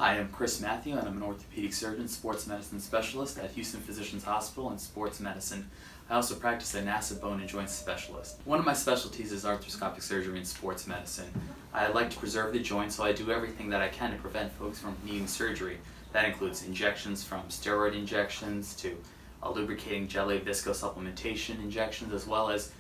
Hi, I'm Cris Mathew, and I'm an orthopedic surgeon, sports medicine specialist at Houston Physicians Hospital in sports medicine. I also practice as a NASA bone and joint specialist. One of my specialties is arthroscopic surgery in sports medicine. I like to preserve the joint, so I do everything that I can to prevent folks from needing surgery. That includes injections from steroid injections to lubricating jelly viscosupplementation injections, as well as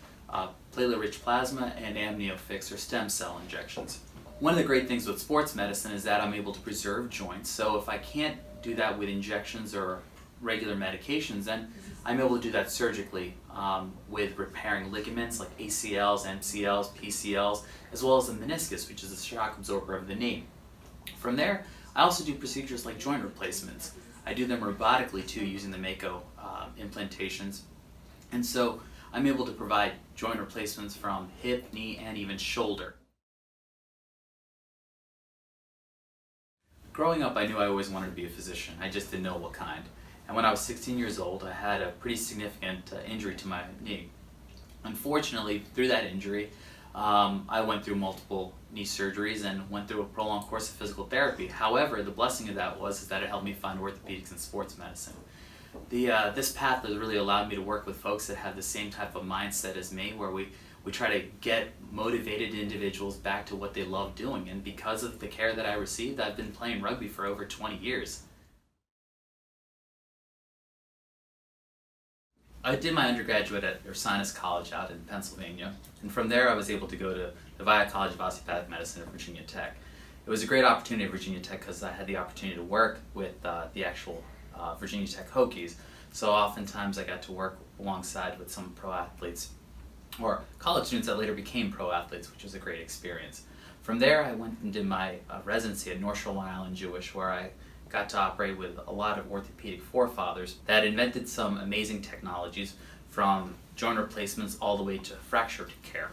platelet-rich plasma and amniotics or stem cell injections. One of the great things with sports medicine is that I'm able to preserve joints, so if I can't do that with injections or regular medications, then I'm able to do that surgically with repairing ligaments like ACLs, MCLs, PCLs, as well as the meniscus, which is the shock absorber of the knee. From there, I also do procedures like joint replacements. I do them robotically too, using the Mako implantations, and so I'm able to provide joint replacements from hip, knee, and even shoulder. Growing up, I knew I always wanted to be a physician. I just didn't know what kind. And when I was 16 years old, I had a pretty significant injury to my knee. Unfortunately, through that injury, I went through multiple knee surgeries and went through a prolonged course of physical therapy. However, the blessing of that was that it helped me find orthopedics and sports medicine. This path has really allowed me to work with folks that have the same type of mindset as me, where we try to get motivated individuals back to what they love doing. And because of the care that I received, I've been playing rugby for over 20 years. I did my undergraduate at Ursinus College out in Pennsylvania, and from there I was able to go to the Via College of Osteopathic Medicine at Virginia Tech. It was a great opportunity at Virginia Tech because I had the opportunity to work with the actual Virginia Tech Hokies, so oftentimes I got to work alongside with some pro athletes or college students that later became pro athletes, which was a great experience. From there I went and did my residency at North Shore Long Island Jewish, where I got to operate with a lot of orthopedic forefathers that invented some amazing technologies, from joint replacements all the way to fracture care.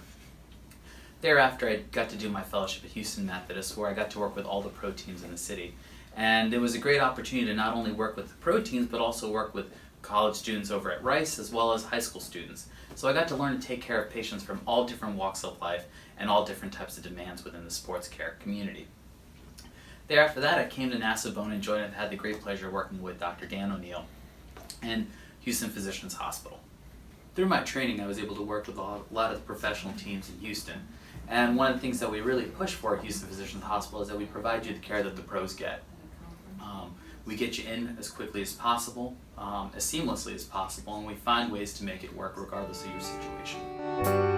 Thereafter I got to do my fellowship at Houston Methodist, where I got to work with all the pro teams in the city. And it was a great opportunity to not only work with the pro teams, but also work with college students over at Rice, as well as high school students. So I got to learn to take care of patients from all different walks of life and all different types of demands within the sports care community. Thereafter that, I came to NASA Bone and Joint, and had the great pleasure of working with Dr. Dan O'Neill and Houston Physicians Hospital. Through my training, I was able to work with a lot of the professional teams in Houston. And one of the things that we really push for at Houston Physicians Hospital is that we provide you the care that the pros get. We get you in as quickly as possible, as seamlessly as possible, and we find ways to make it work regardless of your situation.